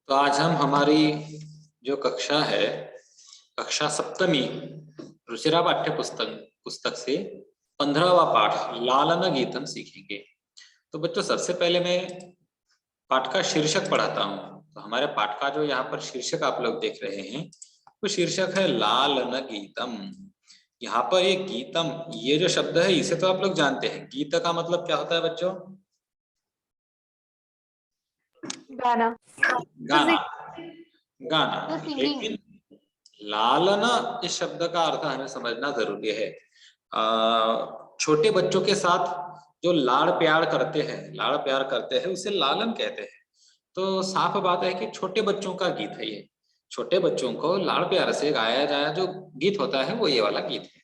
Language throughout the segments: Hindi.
तो आज हम हमारी जो कक्षा है, कक्षा सप्तमी रुचिरा पाठ्य पुस्तक पुस्तक से 15वां पाठ लालन गीतम सीखेंगे। तो बच्चों, सबसे पहले मैं पाठ का शीर्षक पढ़ाता हूँ। तो हमारे पाठ का जो यहाँ पर शीर्षक आप लोग देख रहे हैं, वो शीर्षक है लालन गीतम। यहाँ पर ये गीतम, ये जो शब्द है, इसे तो आप लोग जानते हैं। गीत का मतलब क्या होता है बच्चों? गाना। गाना, गाना। लेकिन लालना इस शब्द का अर्थ हमें समझना जरूरी है। छोटे बच्चों के साथ जो लाड़ प्यार करते हैं उसे लालन कहते हैं। तो साफ बात है कि छोटे बच्चों का गीत है ये। छोटे बच्चों को लाड़ प्यार से गाया जाया जो गीत होता है वो ये वाला गीत है।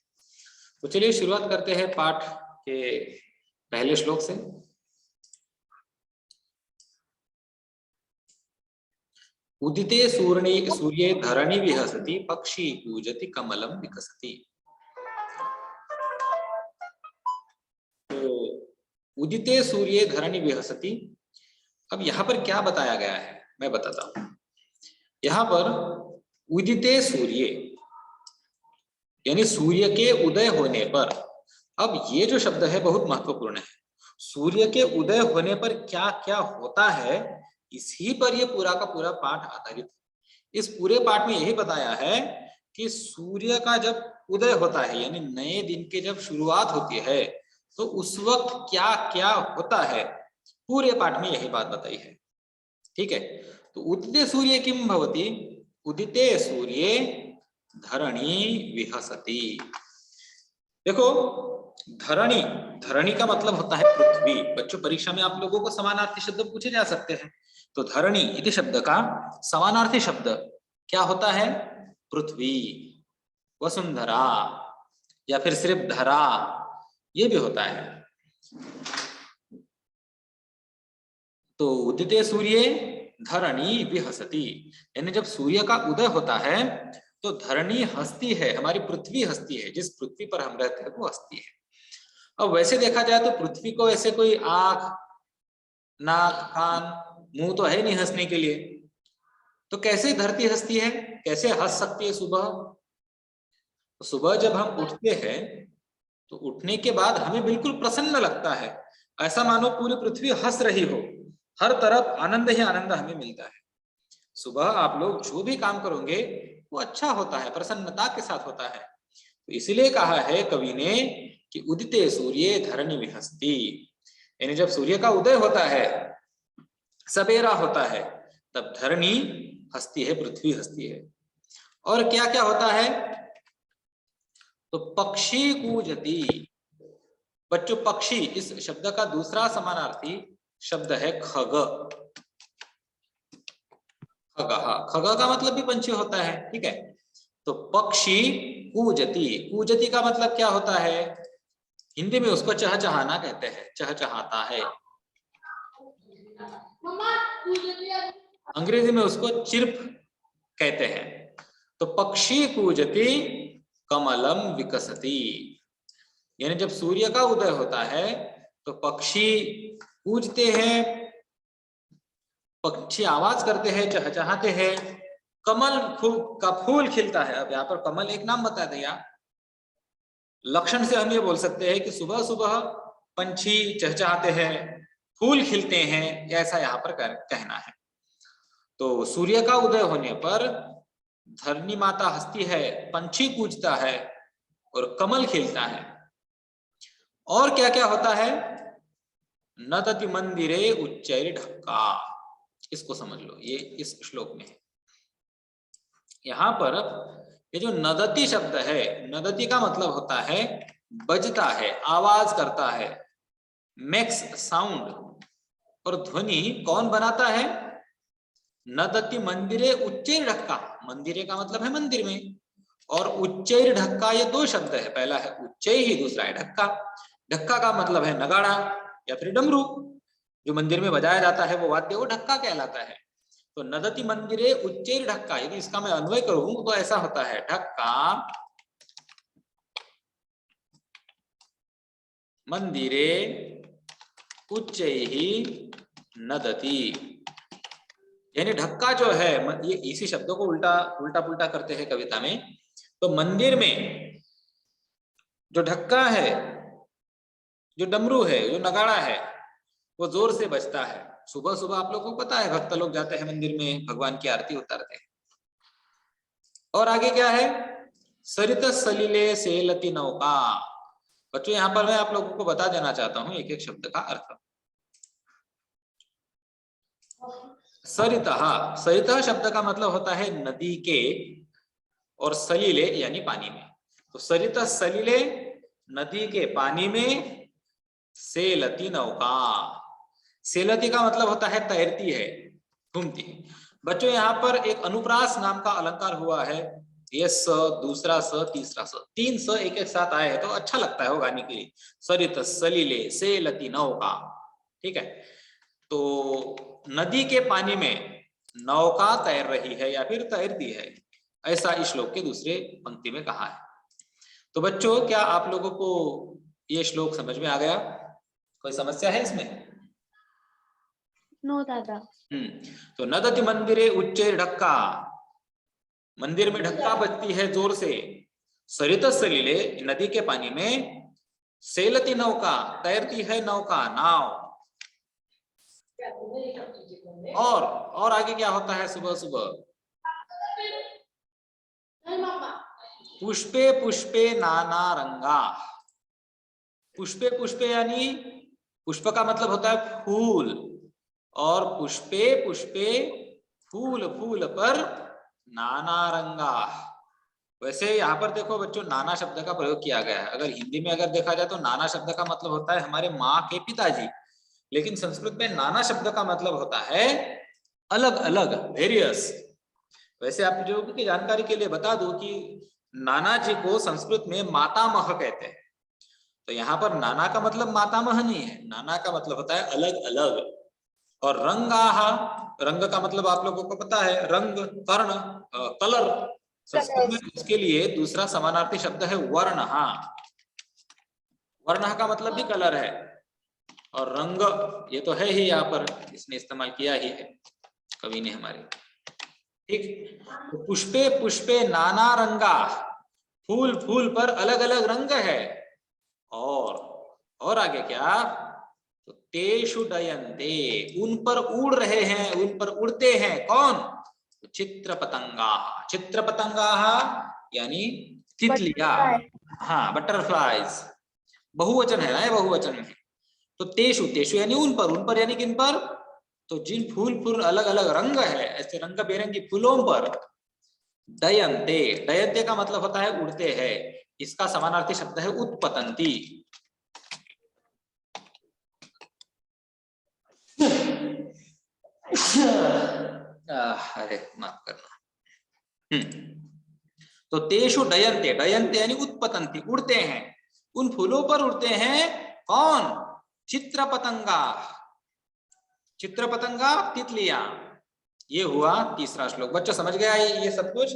तो चलिए शुरुआत करते हैं पाठ के पहले श्लोक से। उदिते सूर्ये धरणी विहसति, पक्षी कूजति कमलम विकसति। तो उदिते सूर्ये धरणी विहसति, अब यहाँ पर क्या बताया गया है मैं बताता हूं। यहाँ पर उदिते सूर्ये यानी सूर्य के उदय होने पर, अब ये जो शब्द है बहुत महत्वपूर्ण है। सूर्य के उदय होने पर क्या क्या होता है, इसी पर यह पूरा का पूरा पाठ आधारित है। इस पूरे पाठ में यही बताया है कि सूर्य का जब उदय होता है यानी नए दिन के जब शुरुआत होती है, तो उस वक्त क्या क्या होता है, पूरे पाठ में यही बात बताई है। ठीक है, तो उदिते सूर्य किम भवति, उदिते सूर्ये धरणी विहसति। देखो, धरणी, धरणी का मतलब होता है पृथ्वी। बच्चों, परीक्षा में आप लोगों को समानार्थी शब्द पूछे जा सकते हैं। तो धरणी इति शब्द का समानार्थी शब्द क्या होता है? पृथ्वी, वसुंधरा, या फिर सिर्फ धरा, ये भी होता है। तो उदिते सूर्ये धरणी विहसति, यानी जब सूर्य का उदय होता है तो धरणी हंसती है, हमारी पृथ्वी हंसती है, जिस पृथ्वी पर हम रहते हैं वो हंसती है। अब वैसे देखा जाए तो पृथ्वी को ऐसे कोई आंख, नाक, कान, मुंह तो है नहीं हंसने के लिए। तो कैसे धरती हंसती है, कैसे हंस सकती है सुबह? तो सुबह जब हम उठते हैं तो उठने के बाद हमें बिल्कुल प्रसन्न लगता है, ऐसा मानो पूरी पृथ्वी हंस रही हो, हर तरफ आनंद ही आनंद हमें मिलता है। सुबह आप लोग जो भी काम करोगे वो अच्छा होता है, प्रसन्नता के साथ होता है। तो इसलिए कहा है कवि ने कि उदिते सूर्ये धरणी विहसति, यानी जब सूर्य का उदय होता है, सवेरा होता है, तब धरणी हंसती है, पृथ्वी हंसती है। और क्या क्या होता है? तो पक्षी कूजति। बच्चों, पक्षी इस शब्द का दूसरा समानार्थी शब्द है खग। खगः, खग का मतलब भी पंछी होता है। ठीक है, तो पक्षी कूजति, कूजति का मतलब क्या होता है? हिंदी में उसको चहचहाना कहते हैं, चहचहाता है। अंग्रेजी में उसको चिर्प कहते हैं। तो पक्षी कूजति कमलम विकसति, यानी जब सूर्य का उदय होता है तो पक्षी कूजते हैं, पक्षी आवाज करते हैं, चहचहाते हैं, कमल का फूल खिलता है। अब यहाँ पर कमल एक नाम बता दिया, लक्षण से हम ये बोल सकते हैं कि सुबह सुबह पंछी चहचहाते हैं, फूल खिलते हैं, ऐसा यहाँ पर कहना है। तो सूर्य का उदय होने पर धरणी माता हंसती है, पंछी कूजता है और कमल खिलता है। और क्या क्या होता है? नदति मंदिरे उच्चैर ढक्का, इसको समझ लो, ये इस श्लोक में है। यहाँ पर ये जो नदति शब्द है, नदति का मतलब होता है बजता है, आवाज करता है, मेक्स साउंड। और ध्वनि कौन बनाता है? नदति मंदिरे उच्चैर ढक्का, मंदिरे का मतलब है मंदिर में, और उच्चैर ढक्का, ये दो शब्द है, पहला है उच्चै ही, दूसरा है ढक्का। ढक्का का मतलब है नगाड़ा या फिर डमरू, जो मंदिर में बजाया जाता है वो वाद्य, वो ढक्का कहलाता है। तो नदति मंदिरे उच्चैर ढक्का, यदि इसका मैं अन्वय करूं तो ऐसा होता है, ढक्का मंदिरे उच्चैः नदति। यानी ढक्का जो है, ये इसी शब्दों को उल्टा उल्टा पुल्टा करते हैं कविता में। तो मंदिर में जो ढक्का है, जो डमरू है, जो नगाड़ा है, वो जोर से बजता है। सुबह सुबह आप लोगों को पता है भक्त लोग जाते हैं मंदिर में, भगवान की आरती उतारते हैं। और आगे क्या है, सरित सलिले सेलती नौका। बच्चों यहाँ पर मैं आप लोगों को बता देना चाहता हूँ एक एक शब्द का अर्थ। सरितः, सरितः शब्द का मतलब होता है नदी के, और सलिले यानी पानी में। तो सरितः सलिले, नदी के पानी में, सेलती नौका। सेलती का मतलब होता है तैरती है, घूमती है। बच्चों यहाँ पर एक अनुप्रास नाम का अलंकार हुआ है। ये स, दूसरा स, तीसरा स, तीन स एक एक साथ आए हैं तो अच्छा लगता है वो गाने के लिए। सरित सलिले सेलती नौका, ठीक है। तो नदी के पानी में नौका तैर रही है या फिर तैरती है, ऐसा इस श्लोक के दूसरे पंक्ति में कहा है। तो बच्चों क्या आप लोगों को ये श्लोक समझ में आ गया? कोई समस्या है इसमें? नो दादा। तो नदति मंदिरे उच्चैर ढक्का, मंदिर में ढक्का बजती है जोर से। सरित सलिले, नदी के पानी में, सेलती नौका, तैरती है नौका, नाव। और आगे क्या होता है सुबह सुबह? पुष्पे पुष्पे नाना रंगा। पुष्पे पुष्पे यानी पुष्प का मतलब होता है फूल, और पुष्पे पुष्पे फूल फूल पर नाना रंगा। वैसे यहाँ पर देखो बच्चों, नाना शब्द का प्रयोग किया गया है। अगर हिंदी में अगर देखा जाए तो नाना शब्द का मतलब होता है हमारे माँ के पिताजी, लेकिन संस्कृत में नाना शब्द का मतलब होता है अलग अलग, वेरियस। वैसे आप जो की जानकारी के लिए बता दूं कि नाना जी को संस्कृत में मातामह कहते हैं। तो यहाँ पर नाना का मतलब मातामह नहीं है, नाना का मतलब होता है अलग अलग। और रंगाह, रंग का मतलब आप लोगों को पता है, रंग, कर्ण, कलर। संस्कृत में उसके लिए दूसरा समानार्थी शब्द है वर्णः। वर्णः का मतलब भी कलर है, और रंग ये तो है ही, यहाँ पर इसने इस्तेमाल किया ही है कवि ने हमारे, ठीक। तो पुष्पे पुष्पे नाना रंगा, फूल फूल पर अलग अलग रंग है। और आगे क्या, तो तेषु डयन्ते, उन पर उड़ रहे हैं, उन पर उड़ते हैं कौन? तो चित्र पतंगा। चित्र पतंगा यानी तितलियां, हाँ बटरफ्लाइज, बहुवचन है ना, बहुवचन में। तो तेषु, तेषु यानी उन पर यानी किन पर? तो जिन फूल फूल अलग अलग रंग है, ऐसे रंग बेरंगी फूलों पर, डयन्ते, डयन्ते का मतलब होता है उड़ते हैं। इसका समानार्थी शब्द है उत्पतंती। अरे माफ करना। तो तेषु डयन्ते, डयन्ते यानी उत्पतंती, उड़ते हैं, उन फूलों पर उड़ते हैं कौन? चित्र पतंगा। चित्र पतंगा तितलियां। ये हुआ तीसरा श्लोक। बच्चों समझ गया ये सब कुछ?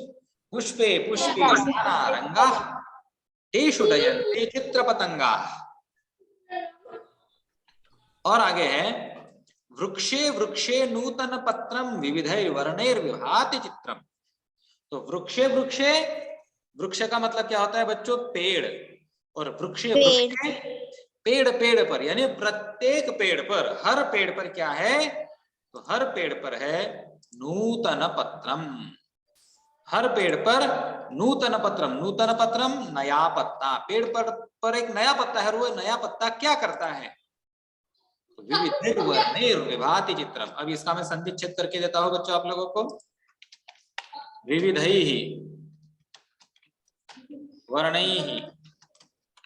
पुष्पे पुष्पे नाना रंगा, तेषु डयन्ते चित्र पतंगा। और आगे है, वृक्षे वृक्षे नूतन पत्रम विविधैर वर्णैर विभाति चित्रम। तो वृक्षे वृक्षे, वृक्ष का मतलब क्या होता है बच्चों? पेड़। और वृक्षे वृक्षे, पेड़ पेड़ पर, यानी प्रत्येक पेड़ पर, हर पेड़ पर क्या है? तो हर पेड़ पर है नूतन पत्रम। हर पेड़ पर नूतन पत्रम, नूतन पत्रम नया पत्ता, पेड़ पर एक नया पत्ता है, और वो नया पत्ता क्या करता है? विविधैर वर्णैर विभाति चित्रम। अब इसका मैं संधिच्छेद करके देता हूं बच्चों आप लोगों को। विविधैः वर्णैः,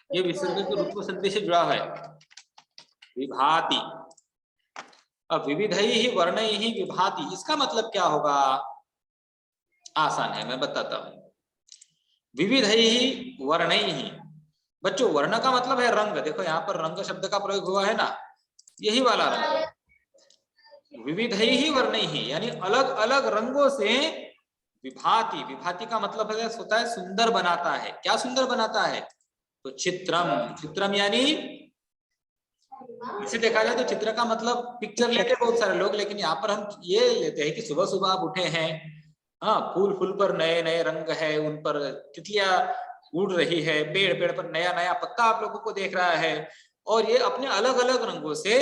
ये विसर्ग के रूप संधि से जुड़ा है, विभाति। अब विविधैः वर्णैः विभाति, इसका मतलब क्या होगा? आसान है, मैं बताता हूं। विविधैः वर्णैः, बच्चों वर्ण का मतलब है रंग। देखो यहाँ पर रंग शब्द का प्रयोग हुआ है ना, यही वाला रंग। विविधैः वर्णैः यानी अलग अलग रंगों से, विभाति, विभाति का मतलब होता है सुंदर बनाता है। क्या सुंदर बनाता है? तो चित्रम, चित्रम यानी इसे देखा जाए तो चित्र का मतलब पिक्चर लेते हैं बहुत सारे लोग, लेकिन यहाँ पर हम ये लेते हैं कि सुबह सुबह आप उठे हैं, हाँ, फूल फूल पर नए नए रंग है, उन पर तितलियां उड़ रही है, पेड़ पेड़ पर नया नया पत्ता आप लोगों को देख रहा है, और ये अपने अलग अलग रंगों से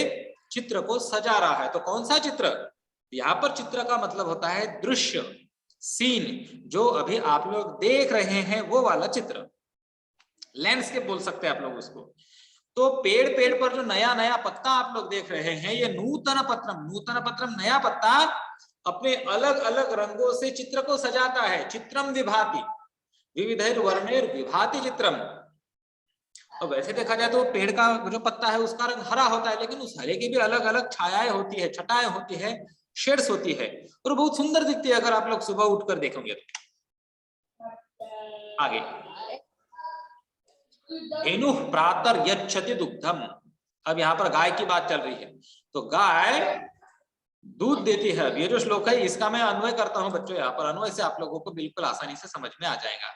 चित्र को सजा रहा है। तो कौन सा चित्र? यहाँ पर चित्र का मतलब होता है दृश्य, सीन, जो अभी आप लोग देख रहे हैं वो वाला चित्र, लैंडस्केप बोल सकते हैं आप लोग उसको। तो पेड़ पेड़ पर जो नया नया पत्ता आप लोग देख रहे हैं, ये नूतन पत्रम, नूतन पत्रम नया पत्ता अपने अलग अलग रंगों से चित्र को सजाता है। चित्रम विभाति, विविधैर वर्णैर विभाति चित्रम। और वैसे देखा जाए तो पेड़ का जो पत्ता है उसका रंग हरा होता है, लेकिन उस हरे की भी अलग अलग छायाएं होती है, छटाएं होती है, शेड्स होती है, और बहुत सुंदर दिखती है अगर आप लोग सुबह उठकर देखेंगे तो। आगे, धेनु प्रातर यच्छति दुग्धम। अब यहाँ पर गाय की बात चल रही है, तो गाय दूध देती है। अब ये जो श्लोक है इसका मैं अन्वय करता हूं बच्चों, यहाँ पर अन्वय से आप लोगों को बिल्कुल आसानी से समझ में आ जाएगा।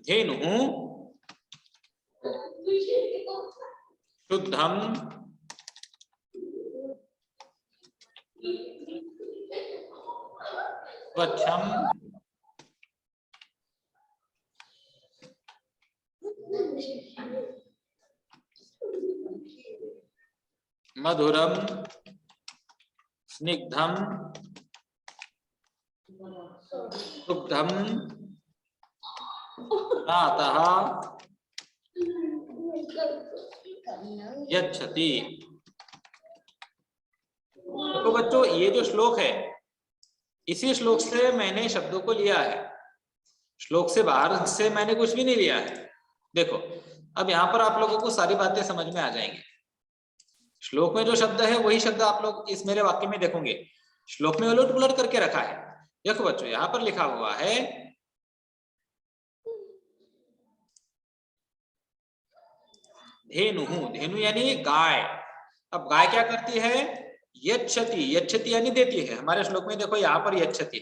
धेनु शुद्धम स्वच्छम मधुरम स्निग्धम दुग्धम प्रातः यच्छति। तो बच्चों ये जो श्लोक है, इसी श्लोक से मैंने शब्दों को लिया है, श्लोक से बाहर से मैंने कुछ भी नहीं लिया है। देखो अब यहाँ पर आप लोगों को सारी बातें समझ में आ जाएंगी। श्लोक में जो शब्द है वही शब्द आप लोग इस मेरे वाक्य में देखोगे, श्लोक में उलट पुलट करके रखा है। देखो बच्चों यहाँ पर लिखा हुआ है धेनु, धेनु यानी गाय। अब गाय क्या करती है? यच्छति, यच्छति यानी देती है। हमारे श्लोक में देखो यहाँ पर यच्छति,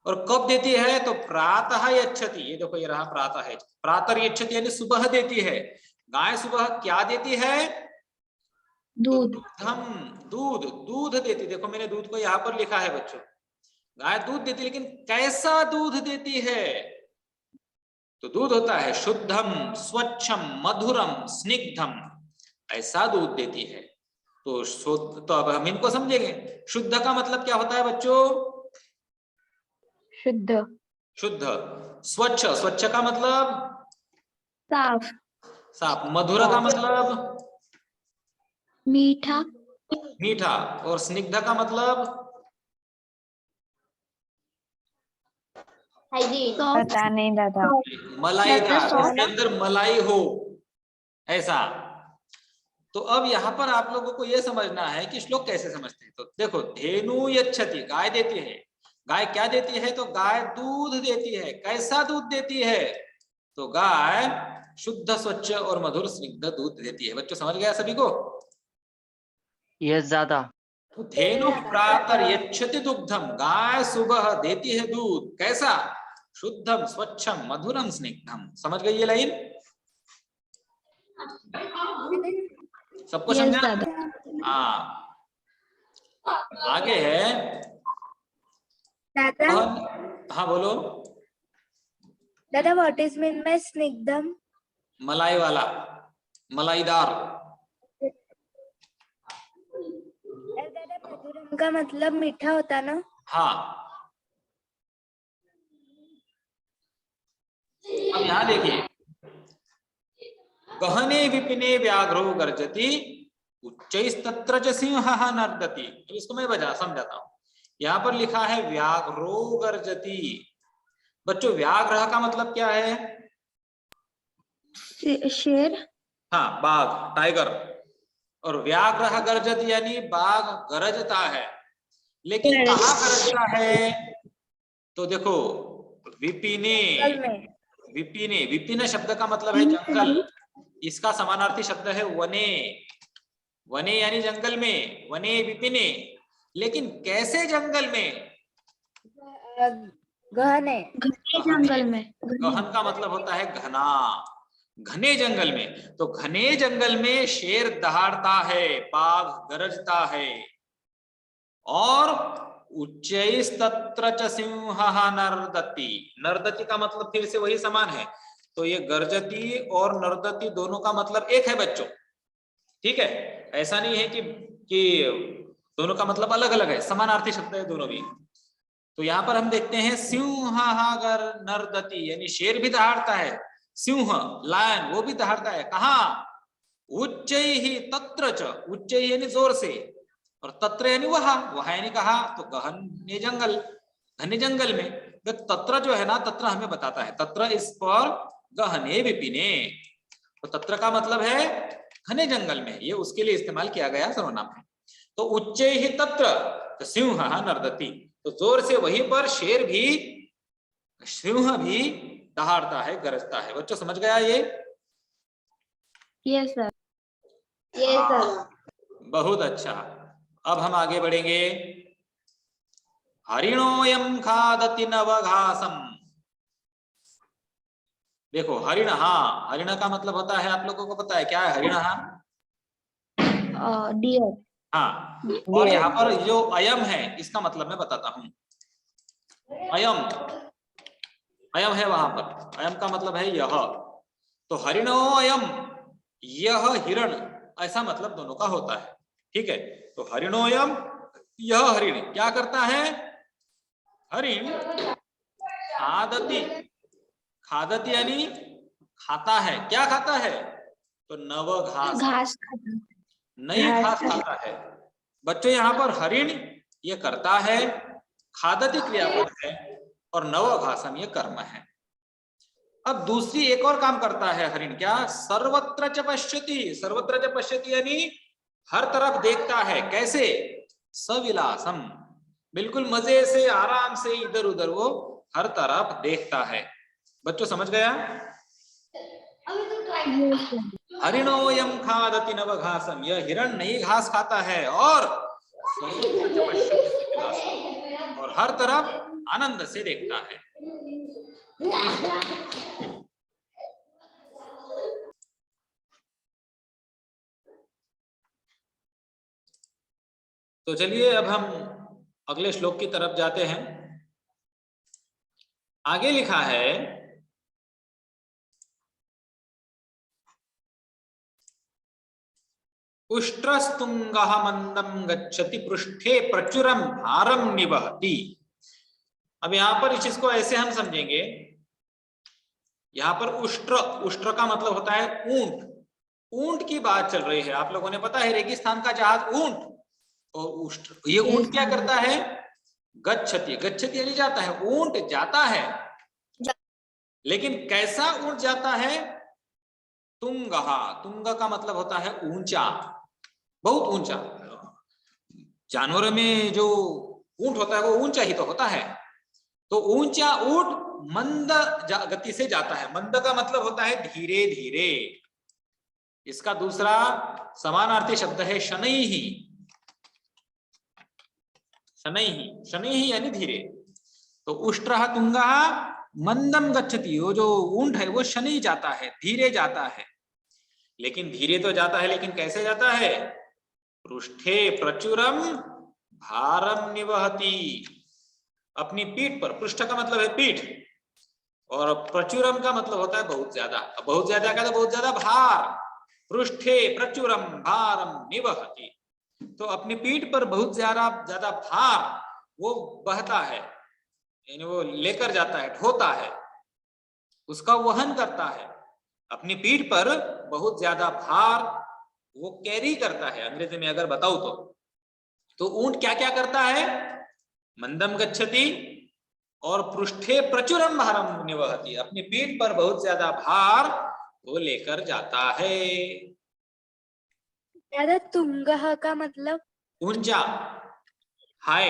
और कब देती है? तो प्रातः यच्छति। ये देखो ये रहा प्रातः है, प्रातः यच्छति यानी सुबह देती है। गाय सुबह क्या देती है? दूध। हम दूध, दूध देती। देखो मैंने दूध को यहाँ पर लिखा है बच्चों, गाय दूध देती, लेकिन कैसा दूध देती है? तो दूध होता है शुद्धम, स्वच्छम, मधुरम, स्निग्धम, ऐसा दूध देती है। तो शुद्ध, तो अब हम इनको समझेंगे। शुद्ध का मतलब क्या होता है बच्चों? शुद्ध। शुद्ध। स्वच्छ, स्वच्छ का मतलब साफ। साफ। मधुर का मतलब मीठा। मीठा। और स्निग्ध का मतलब पता नहीं दादा। मलाईदार, इसके अंदर मलाई हो, ऐसा। तो अब यहाँ पर आप लोगों को यह समझना है कि श्लोक कैसे समझते हैं। तो देखो धेनु यच्छति, गाय देती है। गाय क्या देती है? तो गाय दूध देती है। कैसा दूध देती है? तो गाय शुद्ध, स्वच्छ और मधुर स्निग्ध दूध देती है। बच्चों समझ गया सभी को? यस दादा। तो धेनु प्रातर यच्छति दुग्धम, गाय सुबह देती है दूध। कैसा? शुद्धम, स्वच्छम, मधुरम, स्निग्धम। समझ गई ये लाइन? सबको समझा? हाँ। आगे है दादा, हाँ बोलो। दादा व्हाट इज मीन बाय स्निग्धम? मलाई वाला, मलाईदार। दादा मधुरम का मतलब मीठा होता ना? हाँ। अब यहाँ देखिए, गहने विपिने व्याघ्रो गर्जति, उच्चैस्तत्र च सिंहः नर्दति। इसको मैं समझाता हूँ। यहाँ पर लिखा है व्याघ्रो गर्जति। बच्चों व्याघ्र का मतलब क्या है? शेर। हाँ, बाघ, टाइगर। और व्याघ्र गर्जति यानी बाघ गरजता है, लेकिन कहाँ गरजता है? तो देखो विपिने, विपिने, विपिन शब्द का मतलब है जंगल। इसका समानार्थी शब्द है वने, वने यानी जंगल में, वने विपिने। लेकिन कैसे जंगल में? गहने, जंगल में। गहन का मतलब होता है घना, घने जंगल में, तो घने जंगल में शेर दहाड़ता है, बाघ गरजता है। और उच्चैस्तत्र च सिंहः नर्दति, नर्दति का मतलब फिर से वही समान है। तो ये गर्जती और नर्दति दोनों का मतलब एक है बच्चों, ठीक है। ऐसा नहीं है कि दोनों का मतलब अलग अलग है, समानार्थी शब्द है दोनों भी। तो यहाँ पर हम देखते हैं सिंहः नर्दति, यानी शेर भी दहाड़ता है, सिंह लायन वो भी दहाड़ता है। कहाँ? उच्चैहि तत्र च, उच्चैहि यानी जोर से, और तत्र यानी वहां यानी कहा, तो घने जंगल, घने जंगल में। तो तत्र जो है ना, तत्र हमें बताता है, तत्र इस पर गहने विपिने, तो तत्र का मतलब है घने जंगल में, ये उसके लिए इस्तेमाल किया गया सर्वनाम है। तो उच्चैहि तत्र, तो सिंहः नर्दति, तो जोर से वहीं पर शेर भी, सिंह भी दहाड़ता है, गरजता है। बच्चों समझ गया ये? Yes sir. बहुत अच्छा। अब हम आगे बढ़ेंगे। हरिणोयम खादति नवघासम। देखो हरिण, हाँ हरिण का मतलब होता है, आप लोगों को पता है क्या है हरिण? डियर। हाँ, और यहाँ पर जो अयम है इसका मतलब मैं बताता हूँ। अयम, अयम है वहां पर, अयम का मतलब है यह। तो हरिणो अयम, यह हिरण, ऐसा मतलब दोनों का होता है, ठीक है। तो हरिणोयम, यह हरिण क्या करता है? हरिण खादति, खादति यानी खाता है। क्या खाता है? तो नव घास, घास खाता। नई घास घास खाता है। बच्चों यहाँ पर हरिण ये करता है, खादति क्रियापद है, और नव घासम ये कर्म है। अब दूसरी एक और काम करता है हरिण, क्या? सर्वत्र च पश्यति, सर्वत्र च पश्यति यानी हर तरफ देखता है। कैसे? सविलासम, बिल्कुल मजे से, आराम से इधर उधर वो हर तरफ देखता है। बच्चों समझ गया? हरिणोयम खादति नव घासम, यह हिरण नई घास खाता है, और और हर तरफ आनंद से देखता है। तो चलिए अब हम अगले श्लोक की तरफ जाते हैं। आगे लिखा है, उष्ट्रस्तुंगः मंदम गच्छति पृष्ठे प्रचुरम भारम निवहति। अब यहां पर इस चीज को ऐसे हम समझेंगे, यहां पर उष्ट्र, उष्ट्र का मतलब होता है ऊंट, ऊंट की बात चल रही है। आप लोगों ने पता है रेगिस्तान का जहाज ऊंट, और उष्ट्र, ये ऊंट क्या करता है? गच्छति, गच्छति यानी जाता है, ऊंट जाता है। लेकिन कैसा ऊंट जाता है? तुंगहा, तुंग का मतलब होता है ऊंचा, बहुत ऊंचा। जानवरों में जो ऊंट होता है वो ऊंचा ही तो होता है। तो ऊंचा ऊंट मंद गति से जाता है। मंद का मतलब होता है धीरे धीरे। इसका दूसरा समानार्थी शब्द है शनैहि, शनैहि, शनैहि यानी धीरे। तो उष्ट्रः तुंगः मंदम गच्छति, वो जो ऊंट है वो शनि जाता है, धीरे जाता है। लेकिन धीरे तो जाता है, लेकिन कैसे जाता है? पृष्ठे प्रचुरम भारम निवहति, अपनी पीठ पर, पृष्ठ का मतलब है पीठ, और प्रचुरम का मतलब होता है बहुत ज्यादा। बहुत ज्यादा का तो बहुत ज्यादा भार, पृष्ठे प्रचुरम भारम निवहति, तो अपनी पीठ पर बहुत ज्यादा ज्यादा भार वो बहता है, यानी वो लेकर जाता है, ढोता है, उसका वहन करता है। अपनी पीठ पर बहुत ज्यादा भार वो कैरी करता है, अंग्रेजी में अगर बताऊं तो ऊंट क्या क्या करता है? मंदम गच्छति और पृष्ठे प्रचुरम भारम निवहति, अपनी पीठ पर बहुत ज्यादा भार वो लेकर जाता है। दादा तुंगह का मतलब? ऊंचा, हाई,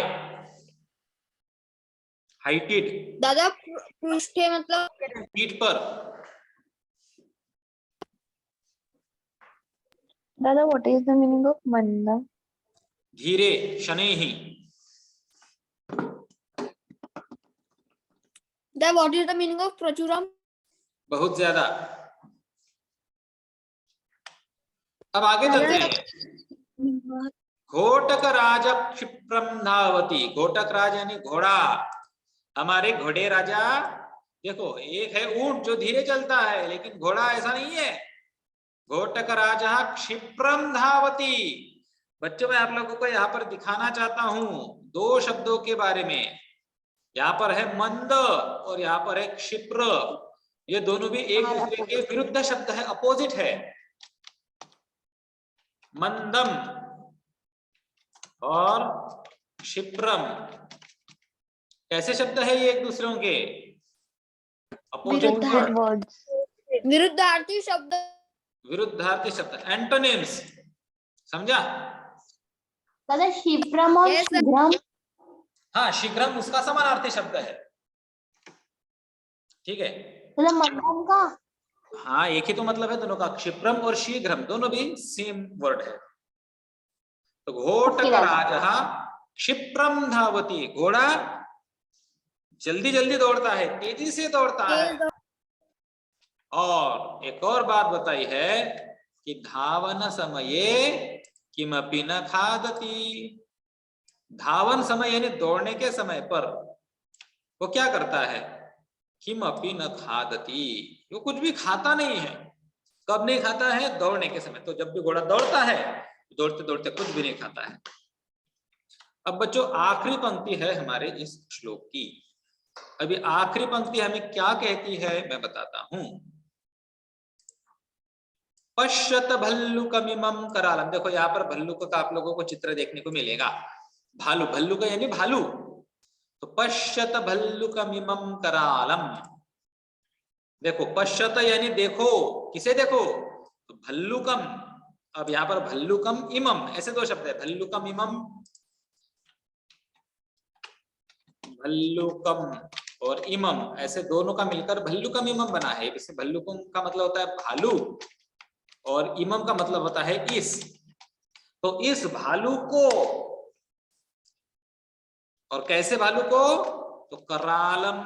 हाइटेड। दादा पृष्ठे मतलब? पीठ पर। दादा what is the meaning of मंदा? धीरे, शनैहि। दादा what is the meaning of प्रचुरम? बहुत ज्यादा। अब आगे चलते हैं। घोटक राज क्षिप्रम नावती। घोटक राज यानी घोड़ा, हमारे घोड़े राजा। देखो एक है ऊंट जो धीरे चलता है, लेकिन घोड़ा ऐसा नहीं है। घोटक राजा क्षिप्रम धावती। बच्चों मैं आप लोगों को यहाँ पर दिखाना चाहता हूं दो शब्दों के बारे में। यहाँ पर है मंद और यहाँ पर है क्षिप्र। ये दोनों भी एक दूसरे के विरुद्ध शब्द है, अपोजिट है। मंदम और क्षिप्रम कैसे शब्द है ये एक दूसरों के अपोजिट वर्ड्स। विरुद्धार्थी शब्द। विरुद्धार्थी शब्द, एंटोनिम्स। समझा? दादा क्षिप्रम और Yes, sir. शीघ्रम। हाँ, शीघ्रम उसका समानार्थी शब्द है। ठीक है, दादा मंदम का। हाँ एक ही तो मतलब है दोनों का, क्षिप्रम और शीघ्रम दोनों भी सेम वर्ड है। तो घोटक राजः क्षिप्रम धावती। घोड़ा जल्दी जल्दी दौड़ता है, तेजी से दौड़ता है। और एक और बात बताई है कि धावन समये किमपि न खादति। धावन समय यानी दौड़ने के समय पर वो क्या करता है? किमपि न खादति, वो कुछ भी खाता नहीं है। कब नहीं खाता है? दौड़ने के समय। तो जब भी घोड़ा दौड़ता है, दौड़ते दौड़ते कुछ भी नहीं खाता है। अब बच्चों आखिरी पंक्ति है हमारे इस श्लोक की। अभी आखिरी पंक्ति हमें क्या कहती है मैं बताता हूं। पश्यत भल्लुकमिमं करालम। देखो यहाँ पर भल्लुक का आप लोगों को चित्र देखने को मिलेगा। भालू, भल्लुक यानी भालू। तो पश्यत भल्लुकमिमं करालम। देखो पश्यत यानी देखो, किसे देखो? तो भल्लुकम। अब यहाँ पर भल्लुकम इमम ऐसे दो शब्द है, भल्लुकम इमम। भल्लुकम और इमम ऐसे दोनों का मिलकर भल्लुकम इमम बना है। इससे भल्लुकम का मतलब होता है भालू और इमम का मतलब होता है इस। तो इस भालू को, और कैसे भालू को? तो करालम।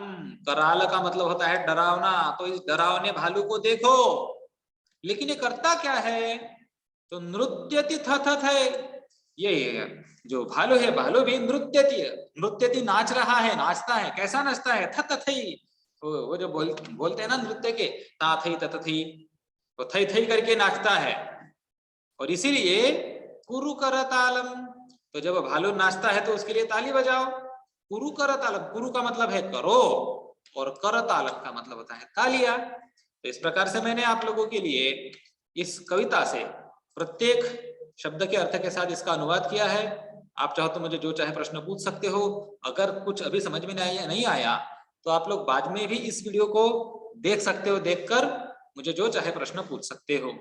कराल का मतलब होता है डरावना। तो इस डरावने भालू को देखो। लेकिन ये करता क्या है? तो नृत्यति थथ है। ये जो भालू है, भालू भी नृत्यति नाच रहा है, नाचता है। कैसा नाचता है? थथ थई। वो जो बोलते हैं ना नृत्य के, ता थई तथ थई, वो थई थई करके नाचता है। और इसीलिए कुरु कर तालम। तो जब भालू नाचता है तो उसके लिए ताली बजाओ। कुरु कर तालम, कुरु का मतलब है करो और कर तालम का मतलब होता है तालियां। तो इस प्रकार से मैंने आप लोगों के लिए इस कविता से प्रत्येक शब्द के अर्थ के साथ इसका अनुवाद किया है। आप चाहो तो मुझे जो चाहे प्रश्न पूछ सकते हो। अगर कुछ अभी समझ में नहीं आया तो आप लोग बाद में भी इस वीडियो को देख सकते हो। देखकर मुझे जो चाहे प्रश्न पूछ सकते हो।